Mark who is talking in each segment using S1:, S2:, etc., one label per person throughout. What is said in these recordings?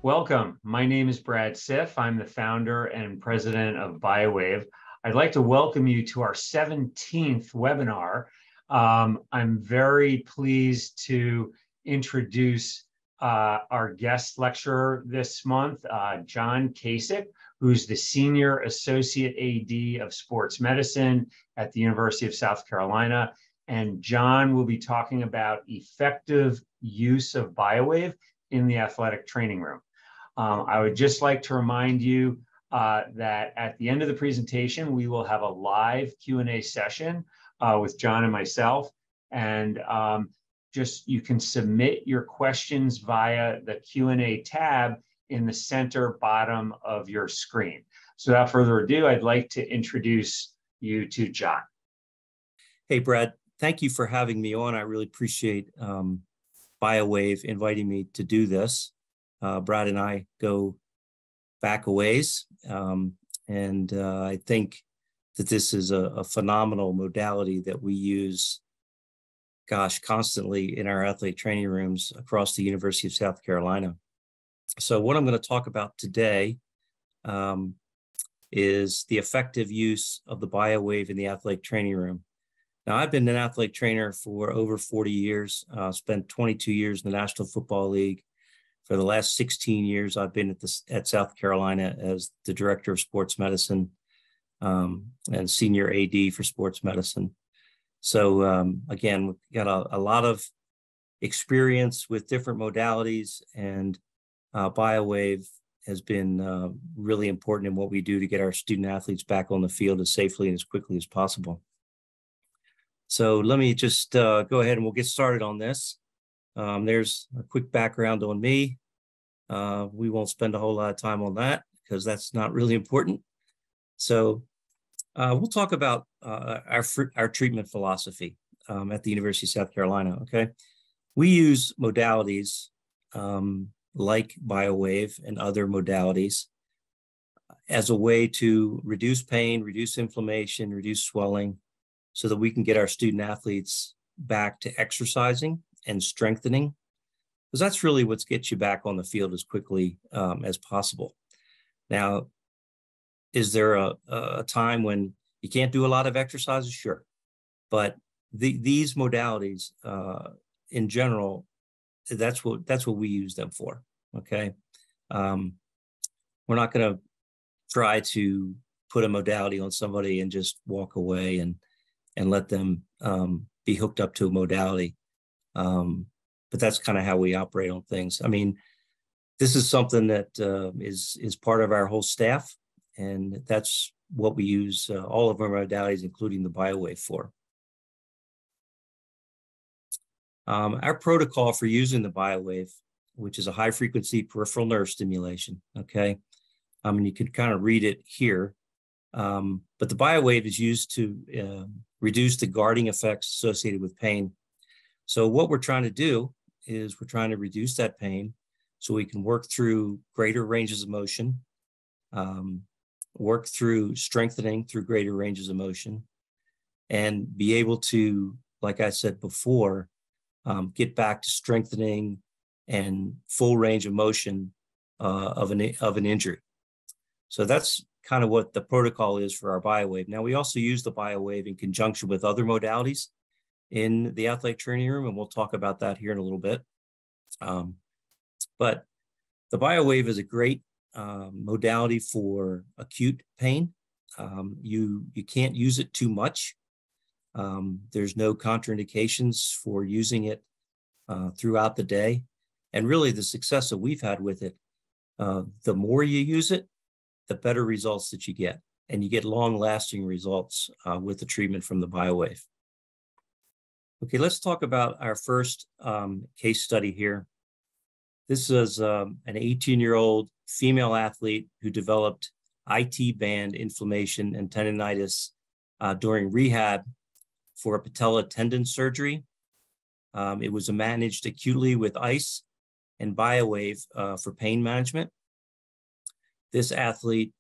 S1: Welcome. My name is Brad Siff. I'm the founder and president of BioWave. I'd like to welcome you to our 17th webinar. I'm very pleased to introduce our guest lecturer this month, John Kasik, who's the Senior Associate AD of Sports Medicine at the University of South Carolina. And John will be talking about effective use of BioWave in the athletic training room. I would just like to remind you that at the end of the presentation, we will have a live Q&A session with John and myself. And you can submit your questions via the Q&A tab in the center bottom of your screen. So without further ado, I'd like to introduce you to John.
S2: Hey, Brad, thank you for having me on. I really appreciate BioWave inviting me to do this. Brad and I go back a ways, and I think that this is a phenomenal modality that we use, constantly in our athlete training rooms across the University of South Carolina. So what I'm going to talk about today is the effective use of the BioWave in the athletic training room. Now, I've been an athlete trainer for over 40 years, spent 22 years in the National Football League. For the last 16 years, I've been at South Carolina as the director of sports medicine and senior AD for sports medicine. So again, we've got a lot of experience with different modalities, and BioWave has been really important in what we do to get our student athletes back on the field as safely and as quickly as possible. So let me just go ahead and we'll get started on this. There's a quick background on me. We won't spend a whole lot of time on that because that's not really important. So we'll talk about our treatment philosophy at the University of South Carolina, okay? We use modalities like BioWave and other modalities as a way to reduce pain, reduce inflammation, reduce swelling, so that we can get our student athletes back to exercising and strengthening, because that's really what gets you back on the field as quickly as possible. Now, is there a time when you can't do a lot of exercises? Sure. But these modalities in general, that's what we use them for, okay? We're not going to try to put a modality on somebody and just walk away and let them be hooked up to a modality. But that's kind of how we operate on things. I mean, this is something that is part of our whole staff, and that's what we use all of our modalities, including the BioWave, for. Our protocol for using the BioWave, which is a high-frequency peripheral nerve stimulation, okay? And you can kind of read it here. But the BioWave is used to reduce the guarding effects associated with pain. So what we're trying to do is we're trying to reduce that pain so we can work through greater ranges of motion, work through strengthening through greater ranges of motion, and be able to, like I said before, get back to strengthening and full range of motion of an injury. So that's kind of what the protocol is for our BioWave. Now, we also use the BioWave in conjunction with other modalities in the athletic training room, and we'll talk about that here in a little bit. But the BioWave is a great modality for acute pain. You can't use it too much. There's no contraindications for using it throughout the day. And really the success that we've had with it, the more you use it, the better results that you get. And you get long-lasting results with the treatment from the BioWave. Okay, let's talk about our first case study here. This is an 18-year-old female athlete who developed IT band inflammation and tendonitis during rehab for a patella tendon surgery. It was managed acutely with ice and BioWave for pain management. This athlete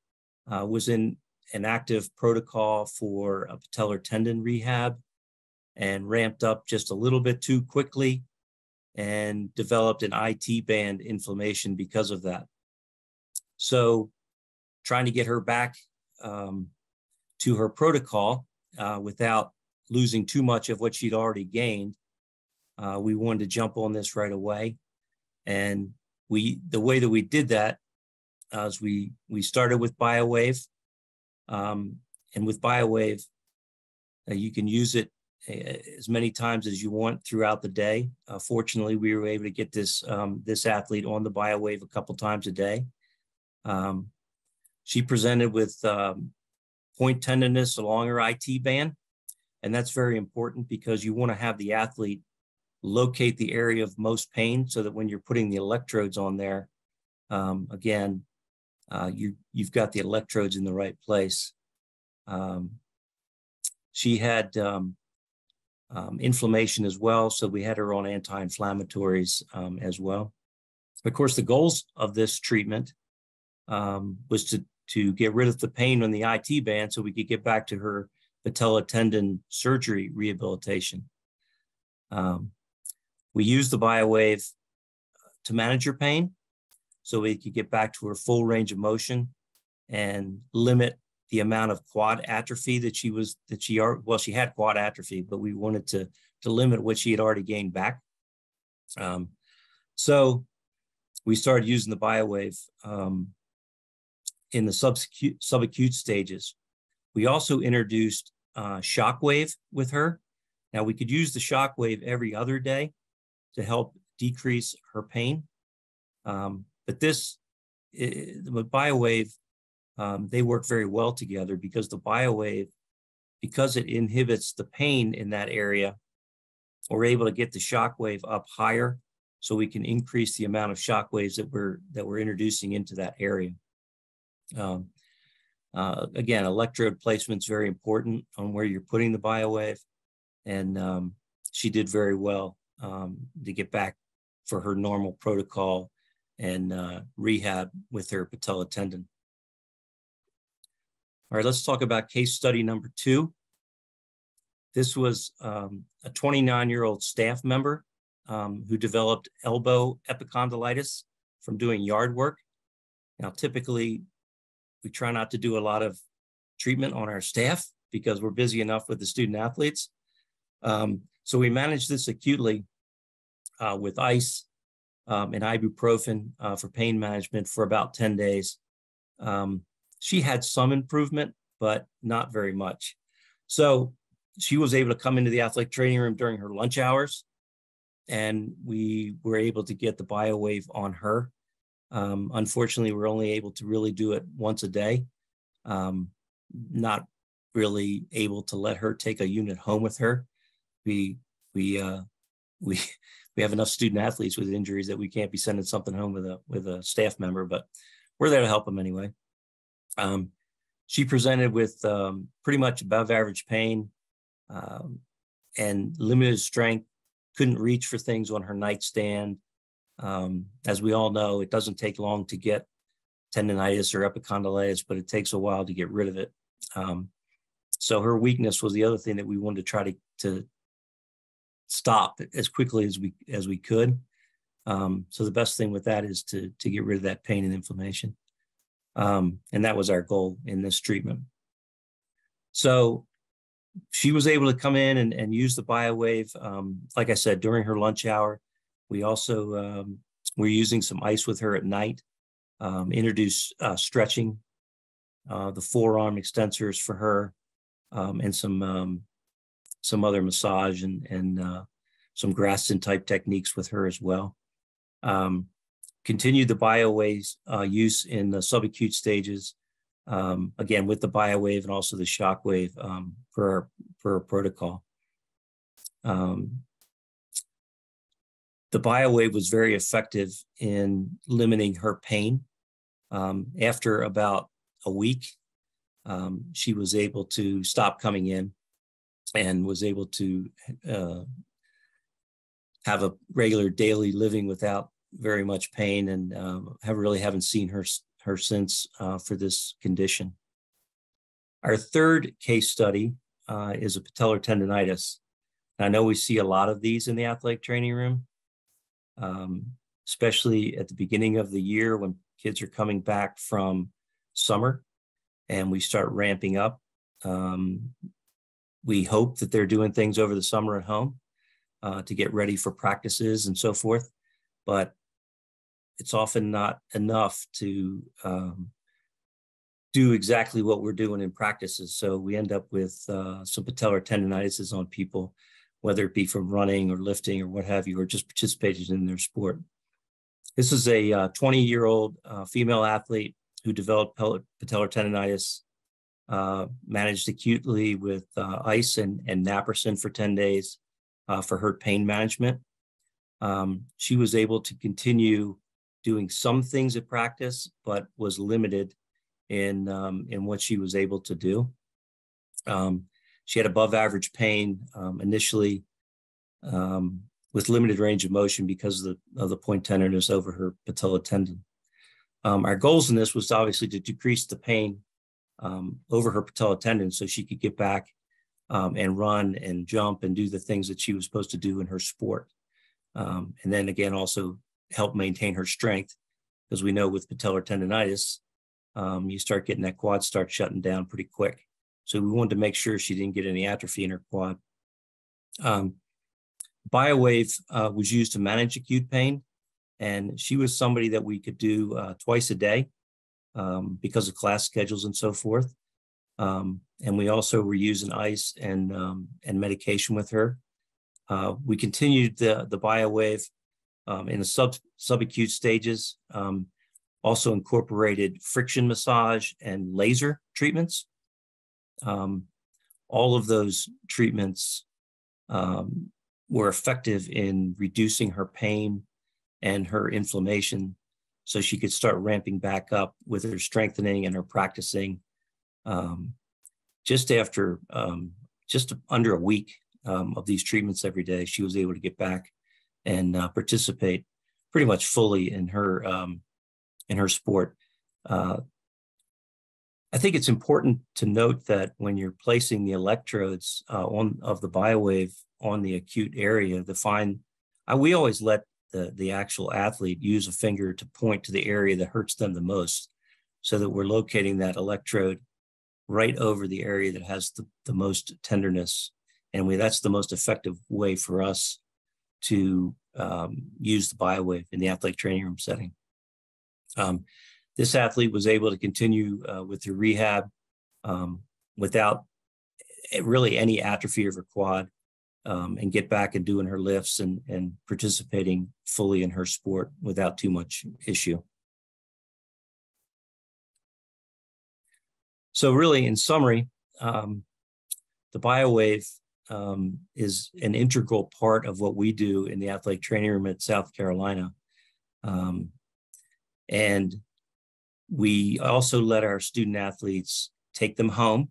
S2: was in an active protocol for a patellar tendon rehab and ramped up just a little bit too quickly and developed an IT band inflammation because of that. So trying to get her back to her protocol without losing too much of what she'd already gained, we wanted to jump on this right away. And the way that we did that is we started with BioWave. And with BioWave, you can use it as many times as you want throughout the day. Fortunately, we were able to get this athlete on the BioWave a couple times a day. She presented with point tenderness along her IT band, and that's very important because you want to have the athlete locate the area of most pain so that when you're putting the electrodes on there, again, you've got the electrodes in the right place. She had inflammation as well, so we had her on anti-inflammatories as well. Of course, the goals of this treatment was to get rid of the pain on the IT band so we could get back to her patella tendon surgery rehabilitation. We used the BioWave to manage her pain so we could get back to her full range of motion and limit the amount of quad atrophy that she had quad atrophy, but we wanted to limit what she had already gained back. So we started using the BioWave in the subacute stages. We also introduced shockwave with her. Now we could use the shockwave every other day to help decrease her pain. But with BioWave, they work very well together because the BioWave, because it inhibits the pain in that area, we're able to get the shockwave up higher so we can increase the amount of shockwaves that we're introducing into that area. Again, electrode placement is very important on where you're putting the BioWave, and she did very well to get back for her normal protocol and rehab with her patella tendon. All right, let's talk about case study number 2. This was a 29-year-old staff member who developed elbow epicondylitis from doing yard work. Now, typically, we try not to do a lot of treatment on our staff because we're busy enough with the student athletes. So we managed this acutely with ice and ibuprofen for pain management for about 10 days. She had some improvement, but not very much. So she was able to come into the athletic training room during her lunch hours, and we were able to get the BioWave on her. Unfortunately, we're only able to really do it once a day. Not really able to let her take a unit home with her. We have enough student athletes with injuries that we can't be sending something home with a staff member, but we're there to help them anyway. She presented with pretty much above average pain and limited strength, couldn't reach for things on her nightstand. As we all know, it doesn't take long to get tendonitis or epicondylitis, but it takes a while to get rid of it. So her weakness was the other thing that we wanted to try to stop as quickly as we could. So the best thing with that is to get rid of that pain and inflammation. And that was our goal in this treatment. So she was able to come in and use the BioWave, like I said, during her lunch hour. We also were using some ice with her at night, introduced stretching, the forearm extensors for her, and some other massage and some Graston type techniques with her as well. Continued the BioWave use in the subacute stages, again, with the BioWave and also the shockwave per our protocol. The BioWave was very effective in limiting her pain. After about a week, she was able to stop coming in and was able to have a regular daily living without very much pain, and haven't seen her since for this condition. Our third case study is a patellar tendonitis. I know we see a lot of these in the athletic training room, especially at the beginning of the year when kids are coming back from summer and we start ramping up. We hope that they're doing things over the summer at home to get ready for practices and so forth, but it's often not enough to do exactly what we're doing in practices. So we end up with some patellar tendonitis on people, whether it be from running or lifting or what have you, or just participating in their sport. This is a 20-year-old female athlete who developed patellar tendonitis, managed acutely with ice and naproxen for 10 days for her pain management. She was able to continue doing some things at practice, but was limited in what she was able to do. She had above average pain initially with limited range of motion because of the point tenderness over her patella tendon. Our goals in this was obviously to decrease the pain over her patella tendon so she could get back and run and jump and do the things that she was supposed to do in her sport. And then again, also help maintain her strength, because we know with patellar tendonitis, you start getting that quad start shutting down pretty quick. So we wanted to make sure she didn't get any atrophy in her quad. BioWave was used to manage acute pain, and she was somebody that we could do twice a day because of class schedules and so forth. And we also were using ice and medication with her. We continued the BioWave in the subacute stages, also incorporated friction massage and laser treatments. All of those treatments were effective in reducing her pain and her inflammation so she could start ramping back up with her strengthening and her practicing. Just after just under a week of these treatments every day, she was able to get back and participate pretty much fully in her sport. I think it's important to note that when you're placing the electrodes of the BioWave on the acute area, we always let the actual athlete use a finger to point to the area that hurts them the most, so that we're locating that electrode right over the area that has the most tenderness. And that's the most effective way for us to use the BioWave in the athletic training room setting. This athlete was able to continue with her rehab without really any atrophy of her quad, and get back and doing her lifts and participating fully in her sport without too much issue. So really, in summary, the BioWave is an integral part of what we do in the athletic training room at South Carolina. And we also let our student athletes take them home.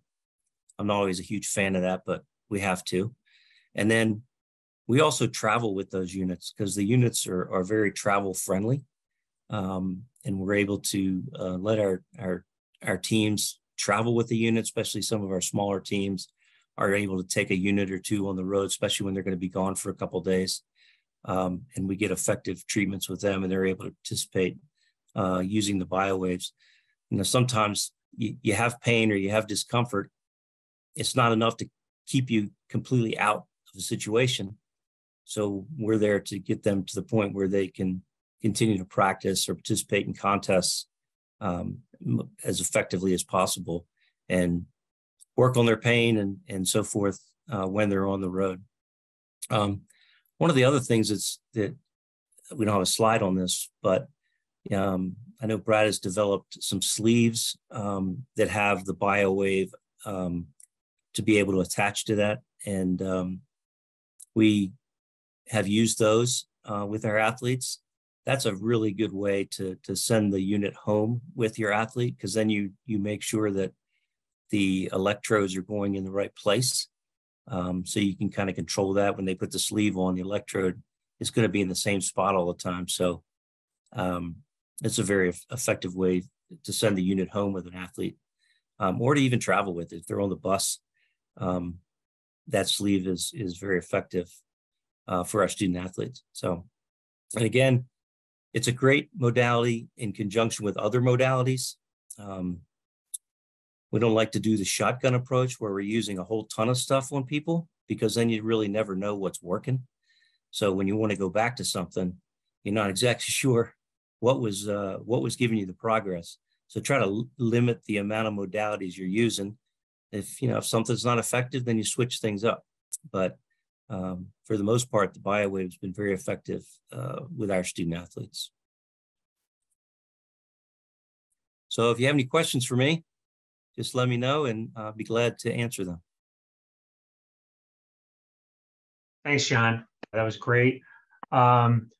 S2: I'm not always a huge fan of that, but we have to. And then we also travel with those units, because the units are very travel friendly. And we're able to let our teams travel with the unit, especially some of our smaller teams are able to take a unit or two on the road, especially when they're going to be gone for a couple of days. And we get effective treatments with them, and they're able to participate using the BioWaves. You know, sometimes you have pain or you have discomfort. It's not enough to keep you completely out of the situation. So we're there to get them to the point where they can continue to practice or participate in contests as effectively as possible and work on their pain and so forth when they're on the road. One of the other things that we don't have a slide on this, but I know Brad has developed some sleeves that have the BioWave to be able to attach to that. And we have used those with our athletes. That's a really good way to send the unit home with your athlete, because then you make sure that the electrodes are going in the right place. So you can kind of control that. When they put the sleeve on, the electrode is going to be in the same spot all the time. So it's a very effective way to send the unit home with an athlete, or to even travel with it. If they're on the bus, that sleeve is very effective for our student athletes. So, and again, It's a great modality in conjunction with other modalities. We don't like to do the shotgun approach where we're using a whole ton of stuff on people, because then you really never know what's working. So when you want to go back to something, you're not exactly sure what was giving you the progress. So try to limit the amount of modalities you're using. If something's not effective, then you switch things up. But for the most part, the BioWave has been very effective with our student athletes. So if you have any questions for me, just let me know and I'll be glad to answer them.
S1: Thanks, John. That was great. There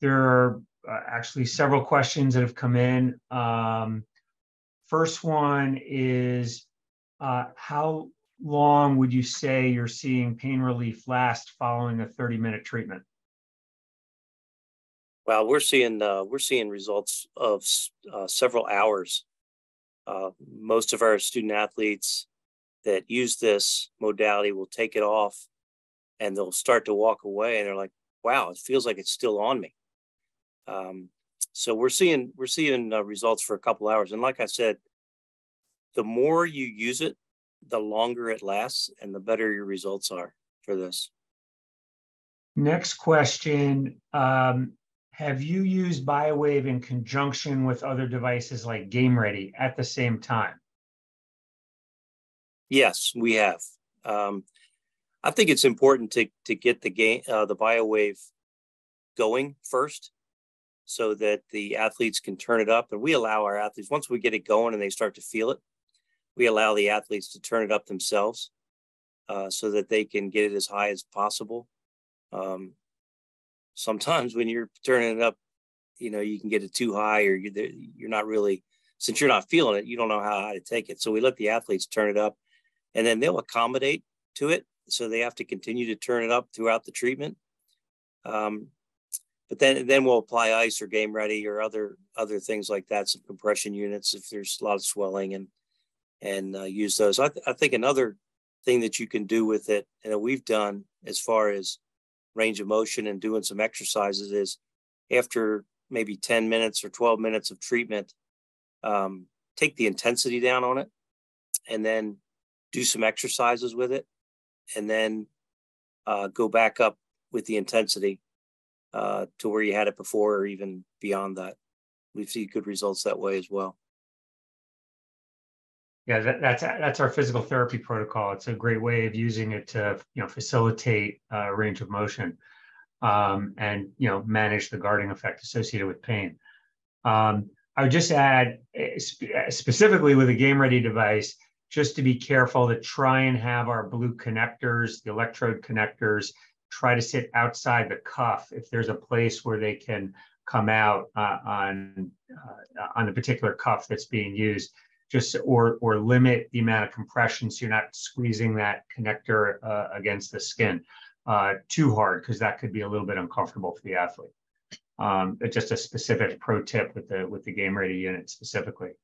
S1: are actually several questions that have come in. First one is, how long would you say you're seeing pain relief last following a 30-minute treatment?
S2: Well, we're seeing results of several hours. Most of our student athletes that use this modality will take it off and they'll start to walk away and they're like, wow, it feels like it's still on me. So we're seeing results for a couple hours. And like I said, the more you use it, the longer it lasts and the better your results are for this.
S1: Next question. Have you used BioWave in conjunction with other devices like Game Ready at the same time?
S2: Yes, we have. I think it's important to get the BioWave going first, so that the athletes can turn it up. And we allow our athletes, once we get it going and they start to feel it, we allow the athletes to turn it up themselves so that they can get it as high as possible. Sometimes when you're turning it up, you can get it too high, or you're not really, since you're not feeling it, you don't know how high to take it. So we let the athletes turn it up, and then they'll accommodate to it. So they have to continue to turn it up throughout the treatment. But then we'll apply ice or Game Ready or other things like that, some compression units if there's a lot of swelling, and use those. I think another thing that you can do with it, and that we've done as far as range of motion and doing some exercises, is after maybe 10 minutes or 12 minutes of treatment, take the intensity down on it and then do some exercises with it, and then go back up with the intensity to where you had it before, or even beyond that. We've seen good results that way as well.
S1: Yeah, that's our physical therapy protocol. It's a great way of using it to facilitate range of motion and manage the guarding effect associated with pain. I would just add, specifically with a Game Ready device, just to be careful to try and have our blue connectors, the electrode connectors, try to sit outside the cuff if there's a place where they can come out on the particular cuff that's being used. Just or limit the amount of compression so you're not squeezing that connector against the skin too hard, because that could be a little bit uncomfortable for the athlete. It's just a specific pro tip with the Game Ready unit specifically.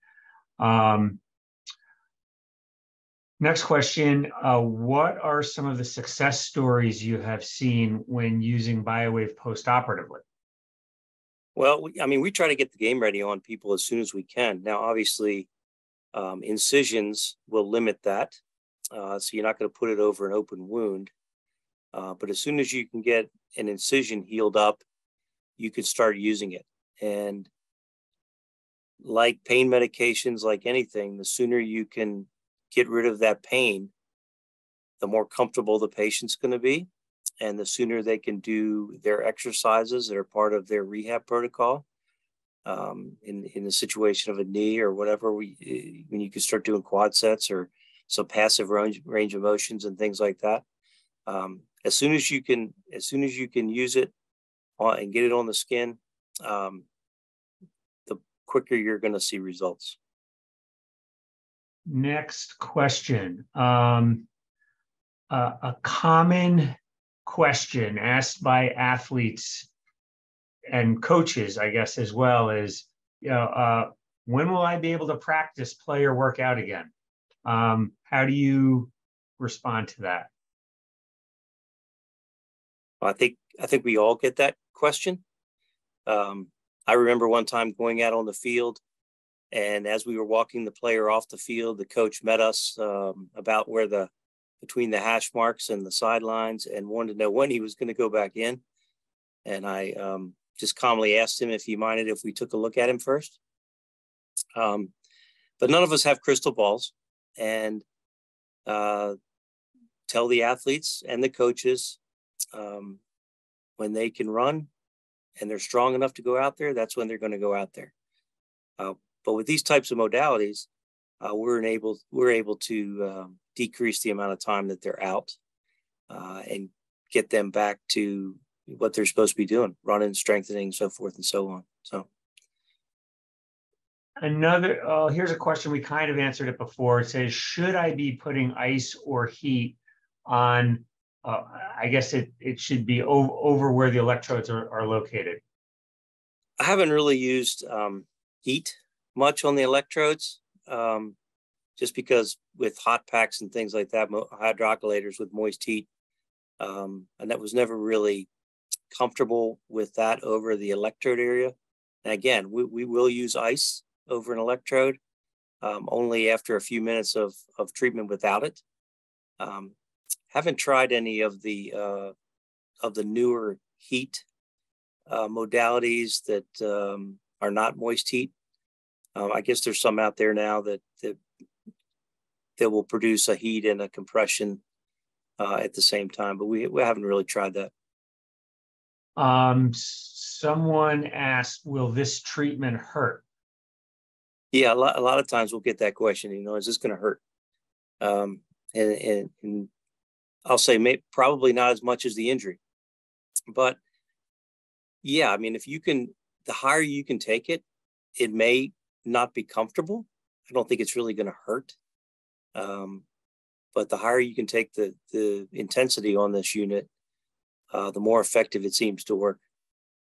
S1: Next question, what are some of the success stories you have seen when using BioWave post-operatively?
S2: Well, we try to get the Game Ready on people as soon as we can. Now, obviously, incisions will limit that. So you're not going to put it over an open wound. But as soon as you can get an incision healed up, you can start using it. And like pain medications, like anything, the sooner you can get rid of that pain, the more comfortable the patient's going to be. And the sooner they can do their exercises that are part of their rehab protocol, in the situation of a knee or whatever, when you can start doing quad sets or some passive range of motions and things like that. As soon as you can use it and get it on the skin, the quicker you're going to see results.
S1: Next question. A common question asked by athletes and coaches, I guess, as well, is, when will I be able to practice, play, or work out again? How do you respond to that?
S2: I think we all get that question. I remember one time going out on the field, and as we were walking the player off the field, the coach met us about between the hash marks and the sidelines, and wanted to know when he was going to go back in. And I just calmly asked him if he minded if we took a look at him first. But none of us have crystal balls, and tell the athletes and the coaches when they can run and they're strong enough to go out there, that's when they're going to go out there. But with these types of modalities, we're able to decrease the amount of time that they're out and get them back to what they're supposed to be doing, running, strengthening, so forth and so on. So
S1: here's a question. We kind of answered it before. It says, should I be putting ice or heat on, I guess it should be over where the electrodes are located.
S2: I haven't really used heat much on the electrodes, just because with hot packs and things like that, hydrocolators with moist heat, and that was never really comfortable with that over the electrode area. And again, we will use ice over an electrode, only after a few minutes of treatment without it. Haven't tried any of the newer heat modalities that are not moist heat. I guess there's some out there now that will produce a heat and a compression at the same time, but we haven't really tried that.
S1: Someone asked, will this treatment hurt?
S2: Yeah, a lot of times we'll get that question, is this going to hurt? And I'll say probably not as much as the injury, but yeah, I mean, the higher you can take it, it may not be comfortable. I don't think it's really going to hurt. But the higher you can take the intensity on this unit, the more effective it seems to work.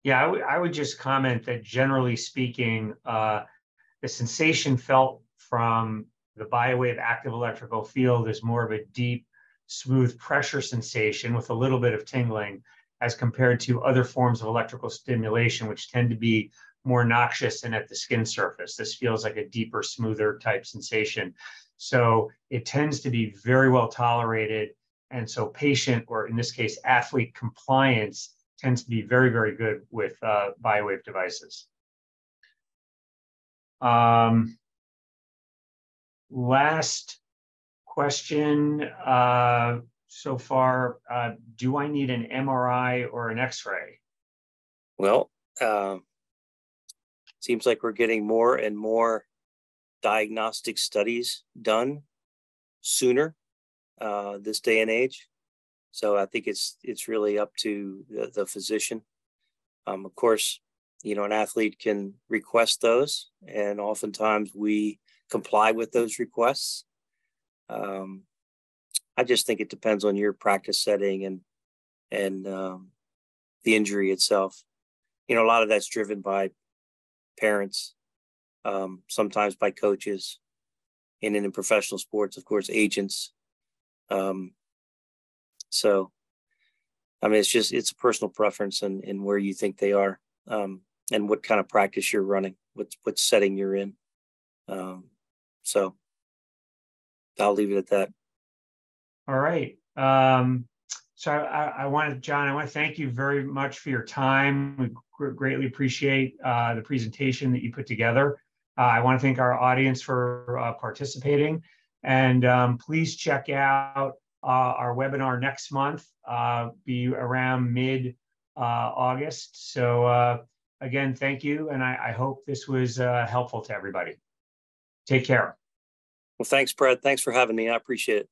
S1: Yeah, I would just comment that generally speaking, the sensation felt from the BioWave active electrical field is more of a deep, smooth pressure sensation with a little bit of tingling, as compared to other forms of electrical stimulation, which tend to be more noxious and at the skin surface. This feels like a deeper, smoother type sensation. So it tends to be very well tolerated. And so patient, or in this case, athlete compliance tends to be very, very good with BioWave devices. Last question so far, do I need an MRI or an X-ray?
S2: Well, seems like we're getting more and more diagnostic studies done sooner this day and age. So I think it's really up to the physician. Of course, an athlete can request those, and oftentimes we comply with those requests. I just think it depends on your practice setting and the injury itself. A lot of that's driven by parents, sometimes by coaches, and in professional sports, of course, agents. So, I mean, it's a personal preference and where you think they are, and what kind of practice you're running, what setting you're in. So I'll leave it at that.
S1: All right. So I want to thank you very much for your time. We greatly appreciate the presentation that you put together. I want to thank our audience for participating, and please check out our webinar next month, be around mid-August. So again, thank you, and I hope this was helpful to everybody. Take care.
S2: Well, thanks, Brett. Thanks for having me. I appreciate it.